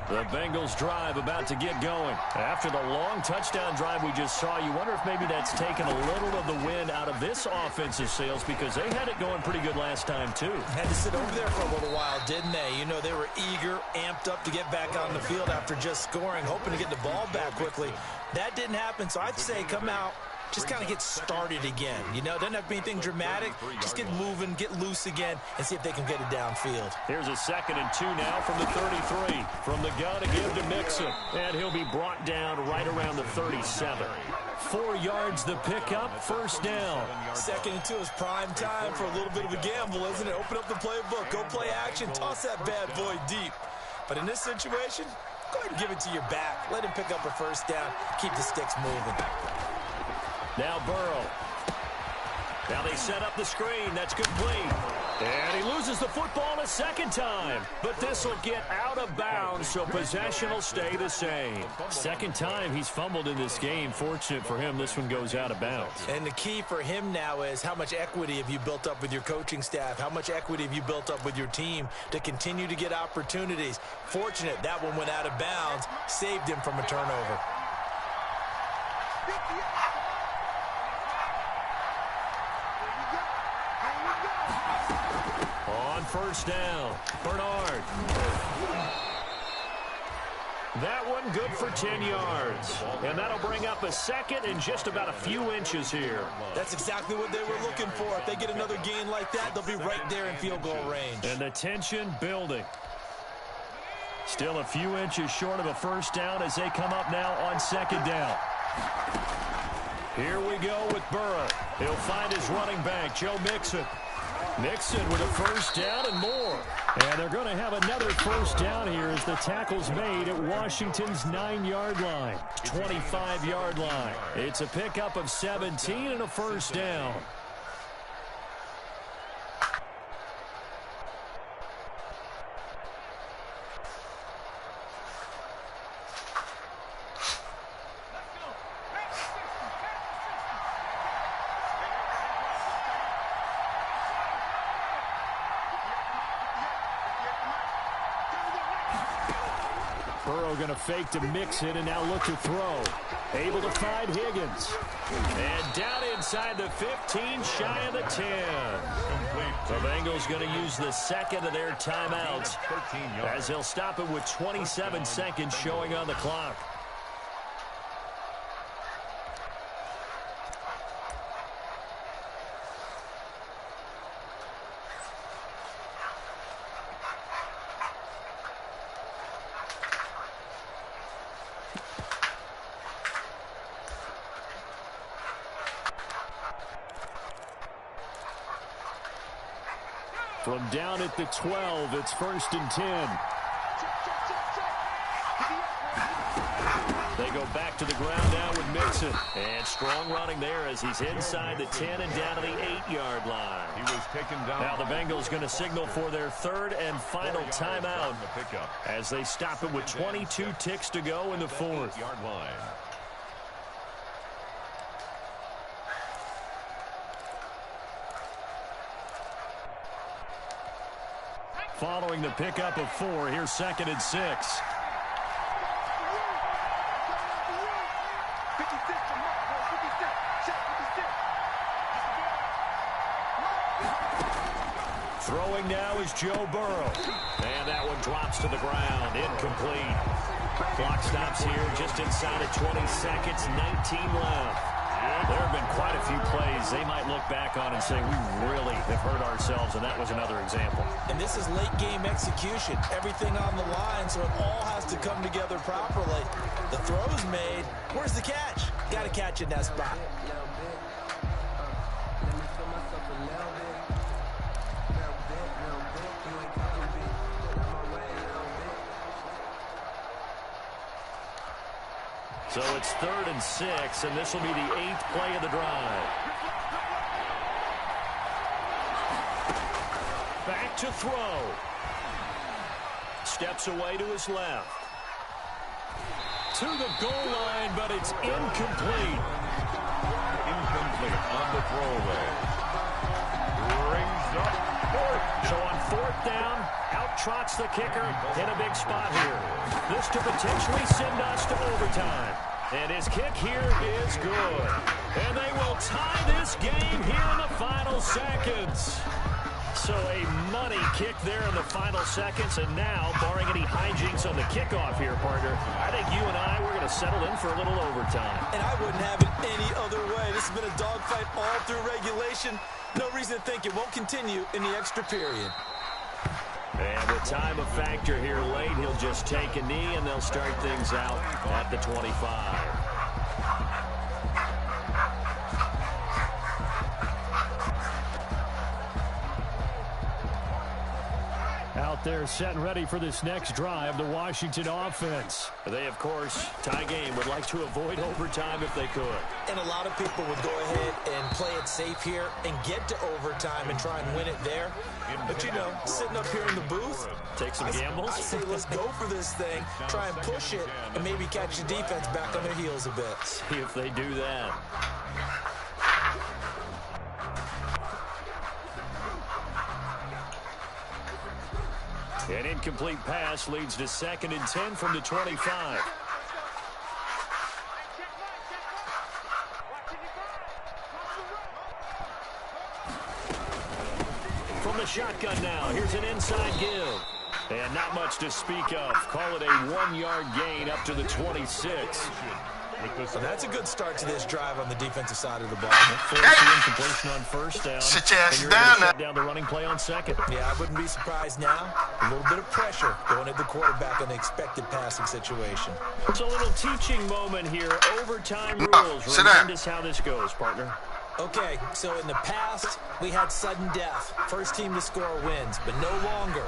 The Bengals drive about to get going. After the long touchdown drive we just saw, you wonder if maybe that's taken a little of the wind out of this offensive sails because they had it going pretty good last time too. Had to sit over there for a little while, didn't they? You know, they were eager, amped up to get back on the field after just scoring, hoping to get the ball back quickly. That didn't happen, so I'd say come out, just kind of get started again. You know, doesn't have to be anything dramatic. Just get moving, get loose again, and see if they can get it downfield. Here's a 2nd and 2 now from the 33. From the gun to give to Mixon. And he'll be brought down right around the 37. 4 yards the pickup, first down. 2nd and 2 is prime time for a little bit of a gamble, isn't it? Open up the playbook, go play action, toss that bad boy deep. But in this situation, go ahead and give it to your back. Let him pick up a first down, keep the sticks moving. Now Burrow. Now they set up the screen. That's complete. And he loses the football a 2nd time. But this will get out of bounds, so possession will stay the same. 2nd time he's fumbled in this game. Fortunate for him, this one goes out of bounds. And the key for him now is how much equity have you built up with your coaching staff? How much equity have you built up with your team to continue to get opportunities? Fortunate that one went out of bounds, saved him from a turnover. On first down, Bernard. That one good for 10 yards. And that'll bring up a 2nd and just about a few inches here. That's exactly what they were looking for. If they get another gain like that, they'll be right there in field goal range. And the tension building. Still a few inches short of a first down as they come up now on 2nd down. Here we go with Burrow. He'll find his running back, Joe Mixon. Mixon with a first down and more. And they're going to have another first down here as the tackle's made at Washington's 9-yard line, 25-yard line. It's a pickup of 17 and a first down. Going to fake to Mixon and now look to throw. Able to find Higgins. And down inside the 15, shy of the 10. The Bengals going to use the second of their timeouts as they'll stop it with 27 seconds showing on the clock. From down at the 12, it's 1st and 10. They go back to the ground now with Mixon. And strong running there as he's inside the 10 and down to the 8-yard line. He was taken down. Now the Bengals going to signal for their third and final timeout as they stop it with 22 ticks to go in the 4th. Yard line. Following the pickup of 4, here's 2nd and 6. Throwing now is Joe Burrow. And that one drops to the ground. Incomplete. Clock stops here just inside of 20 seconds. 19 left. There have been quite a few plays they might look back on and say, we really have hurt ourselves, and that was another example. And this is late-game execution. Everything on the line, so it all has to come together properly. The throw's made. Where's the catch? Got to catch in that spot. So it's 3rd and 6, and this will be the 8th play of the drive. Back to throw. Steps away to his left. To the goal line, but it's incomplete. Incomplete on the throwaway. Brings up 4th. So on 4th down, out trots the kicker in a big spot here. This to potentially send us to overtime. And his kick here is good. And they will tie this game here in the final seconds. So a money kick there in the final seconds. And now, barring any hijinks on the kickoff here, partner, I think you and I, we're going to settle in for a little overtime. And I wouldn't have it any other way. This has been a dogfight all through regulation. No reason to think it won't continue in the extra period. And with time a factor here late, he'll just take a knee, and they'll start things out at the 25. Out there set and ready for this next drive, the Washington offense. They, of course, tie game, would like to avoid overtime if they could. And a lot of people would go ahead and play it safe here and get to overtime and try and win it there. But, you know, sitting up here in the booth, take some gambles. I say let's go for this thing, try and push it, and maybe catch the defense back on their heels a bit. See if they do that. An incomplete pass leads to 2nd and 10 from the 25. From the shotgun now, here's an inside give. And not much to speak of. Call it a 1-yard gain up to the 26. So that's a good start to this drive on the defensive side of the ball. Force the incompletion on 1st down. Sit your ass and you're down going to now. shut down the running play on 2nd. Yeah, I wouldn't be surprised now. A little bit of pressure going at the quarterback in the expected passing situation. It's a little teaching moment here. Overtime rules. Sit down. Remind us how this goes, partner. Okay, so in the past, we had sudden death. First team to score wins, but no longer.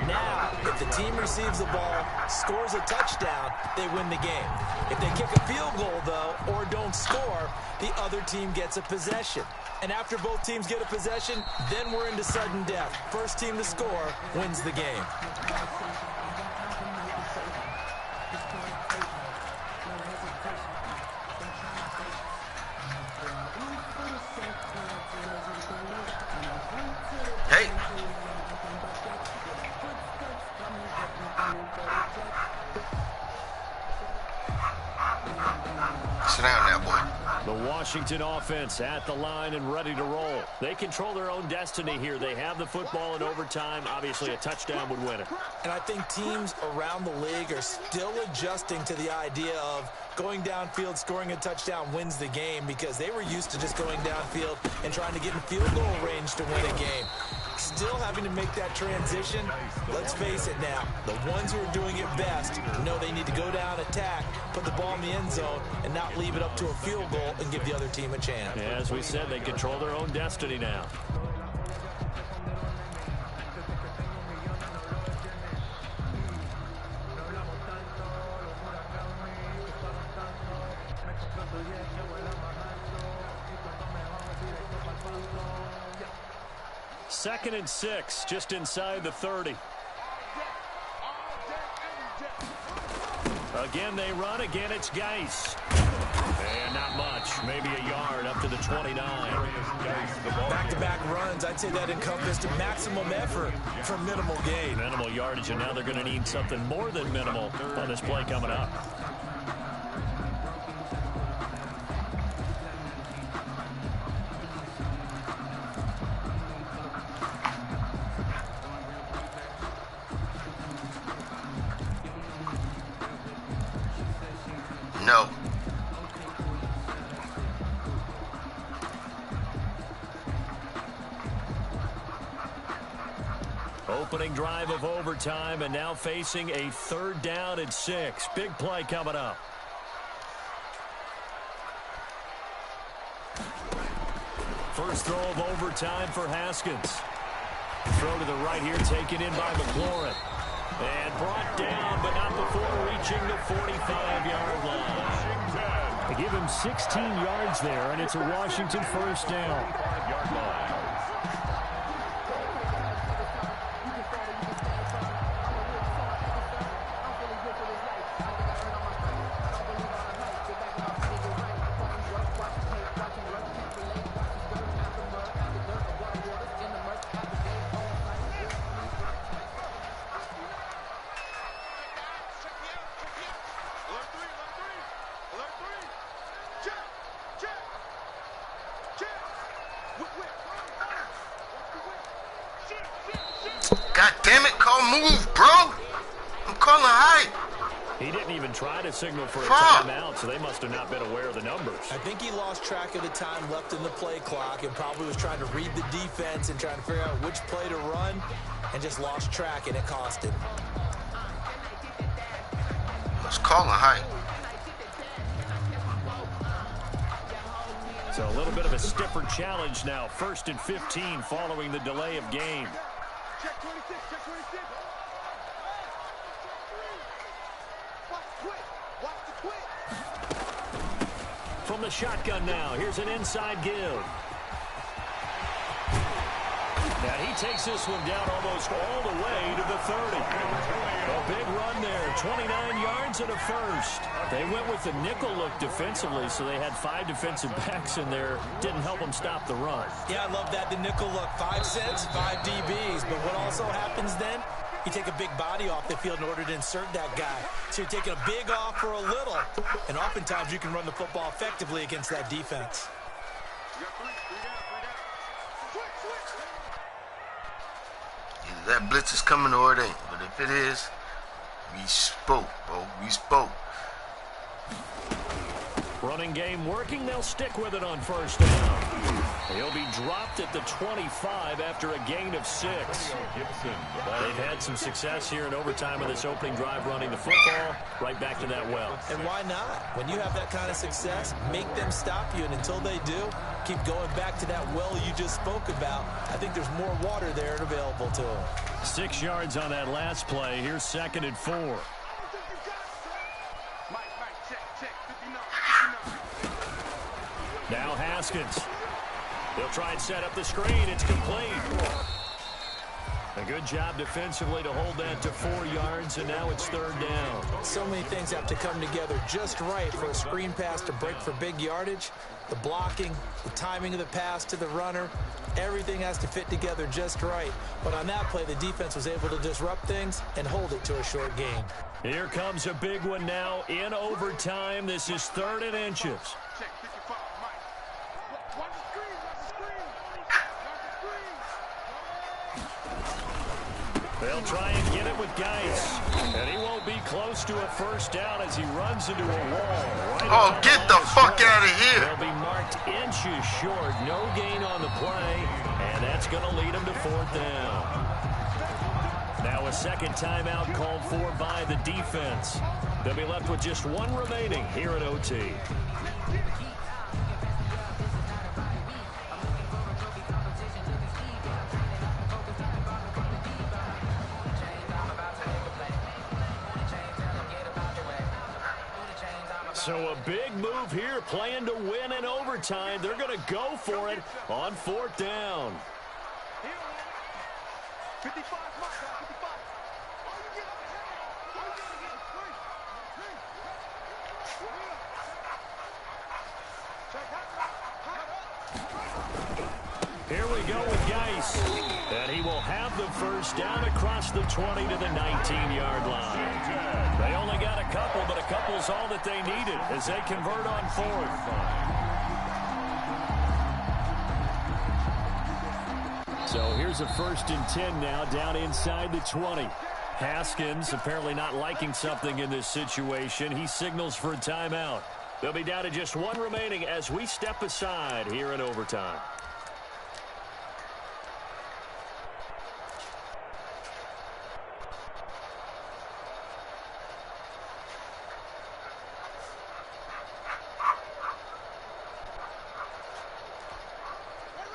Now, if the team receives the ball, scores a touchdown, they win the game. If they kick a field goal, though, or don't score, the other team gets a possession. And after both teams get a possession, then we're into sudden death. First team to score wins the game. Hey. Sit down now, boy. The Washington offense at the line and ready to roll. They control their own destiny here. They have the football in overtime. Obviously, a touchdown would win it. And I think teams around the league are still adjusting to the idea of going downfield, scoring a touchdown wins the game, because they were used to just going downfield and trying to get in field goal range to win a game. Still having to make that transition. Let's face it now, the ones who are doing it best know they need to go down, attack, put the ball in the end zone, and not leave it up to a field goal and give the other team a chance. As we said, they control their own destiny now. Second and 6, just inside the 30. Again, they run. Again, it's Geis. And not much. Maybe a yard up to the 29. Back-to-back runs, I'd say that encompassed maximum effort for minimal gain. Minimal yardage, and now they're going to need something more than minimal on this play coming up. No. Opening drive of overtime, and now facing a 3rd down and 6. Big play coming up. First throw of overtime for Haskins. Throw to the right here, taken in by McLaurin. And brought down, but not before reaching the 45-yard line. They give him 16 yards there, and it's a Washington first down. 5-yard line. God damn it, call move, bro. I'm calling high. He didn't even try to signal for a timeout, so they must have not been aware of the numbers. I think he lost track of the time left in the play clock and probably was trying to read the defense and trying to figure out which play to run, and just lost track, and it cost him. Let's call high. So a little bit of a stiffer challenge now. 1st and 15 following the delay of game. Check 26, check 26. Watch the quit. Watch the quit. From the shotgun now, here's an inside give. Now he takes this one down almost all the way to the 30. A big run there, 29 yards and a first. They went with the nickel look defensively, so they had 5 defensive backs in there. Didn't help them stop the run. Yeah, I love that, the nickel look. 5 cents, 5 DBs. But what also happens then, you take a big body off the field in order to insert that guy. So you're taking a big off for a little. And oftentimes you can run the football effectively against that defense. Either that blitz is coming or it ain't. But if it is, we spoke, bro. We spoke. Running game working. They'll stick with it on first down. He'll be dropped at the 25 after a gain of 6. They've had some success here in overtime of this opening drive running the football right back to that well. And why not? When you have that kind of success, make them stop you. And until they do, keep going back to that well you just spoke about. I think there's more water there available to them. 6 yards on that last play. Here's 2nd and 4. Now Haskins. He'll try and set up the screen. It's complete. A good job defensively to hold that to 4 yards, and now it's 3rd down. So many things have to come together just right for a screen pass to break for big yardage. The blocking, the timing of the pass to the runner, everything has to fit together just right. But on that play, the defense was able to disrupt things and hold it to a short gain. Here comes a big one now in overtime. This is 3rd and inches. They'll try and get it with Geis. And he won't be close to a 1st down as he runs into a wall. Oh, get the fuck out of here. They'll be marked inches short. No gain on the play. And that's going to lead him to 4th down. Now a 2nd timeout called for by the defense. They'll be left with just 1 remaining here at OT. So a big move here, playing to win in overtime. They're going to go for it on 4th down. 55. Here we go with Geis. And he will have the 1st down across the 20 to the 19-yard line. They only got a couple, but a couple's all that they needed as they convert on 4th. So here's a 1st and 10 now down inside the 20. Haskins apparently not liking something in this situation. He signals for a timeout. They'll be down to just 1 remaining as we step aside here in overtime.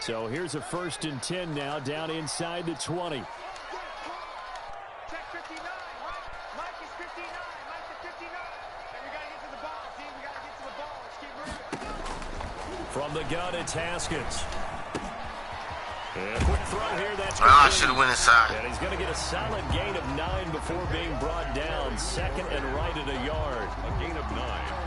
So here's a 1st and 10 now down inside the 20. Check 59, Mike is 59. Mike is 59. And we got to get to the ball, team. We got to get to the ball. Let's keep moving. From the gun, it's Haskins. And a quick throw here. That's I should have went inside. And he's going to get a solid gain of 9 before being brought down. 2nd and right at a yard. A gain of 9.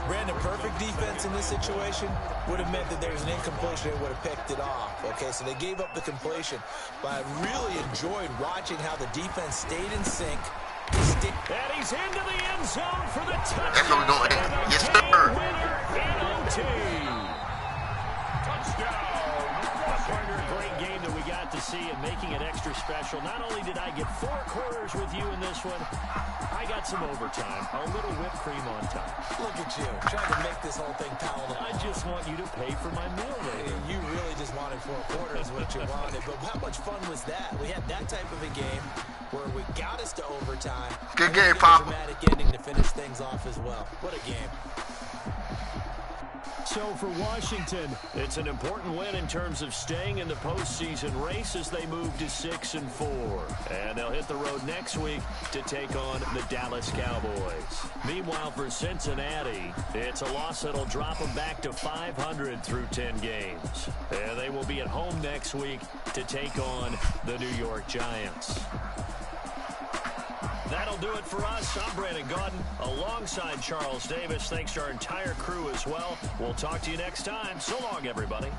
Brandon, perfect defense in this situation would have meant that there's an incompletion and would have picked it off. Okay, so they gave up the completion. But I really enjoyed watching how the defense stayed in sync. And he's into the end zone for the touchdown. That's what we're going to do. Yes, sir. Winner in OT. Touchdown. Partner, a great game that we got to see and making it extra special. Not only did I get 4 quarters with you in this one, I got some overtime, a little whipped cream on top. Look at you, trying to make this whole thing palatable. I just want you to pay for my meal later. You really just wanted 4 quarters what you wanted, but how much fun was that? We had that type of a game where we got us to overtime. Good game, Papa. Dramatic ending to finish things off as well. What a game. So for Washington, it's an important win in terms of staying in the postseason race as they move to 6-4. And they'll hit the road next week to take on the Dallas Cowboys. Meanwhile, for Cincinnati, it's a loss that'll drop them back to 500 through 10 games. And they will be at home next week to take on the New York Giants. That'll do it for us. I'm Brandon Gaudin alongside Charles Davis. Thanks to our entire crew as well. We'll talk to you next time. So long, everybody.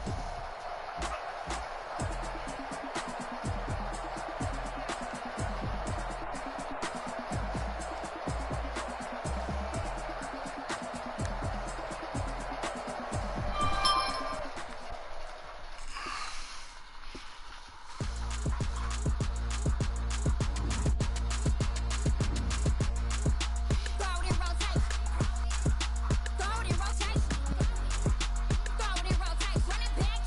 Throw it in rotation. Throw it in rotation. Run it back.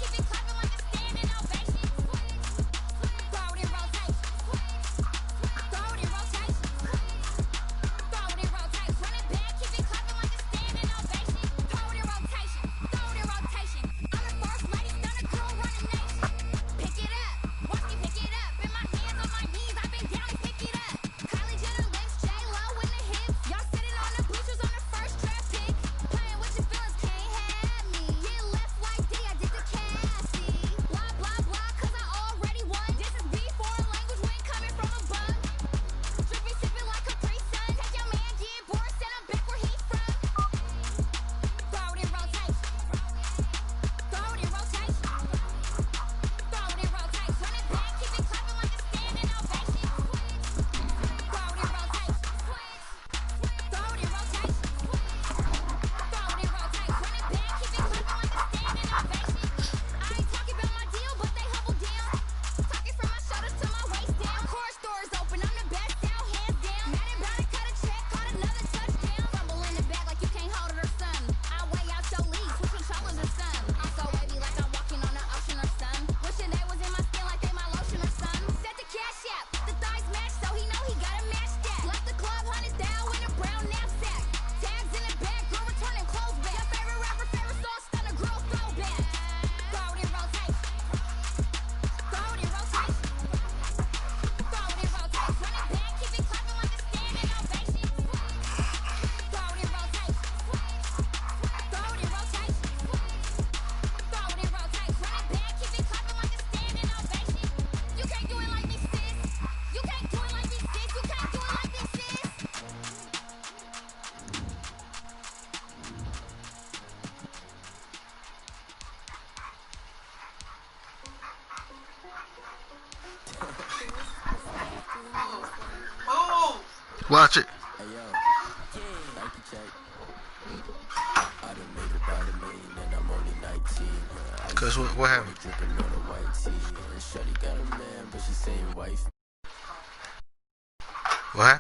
Watch it. Cause what happened? What happened?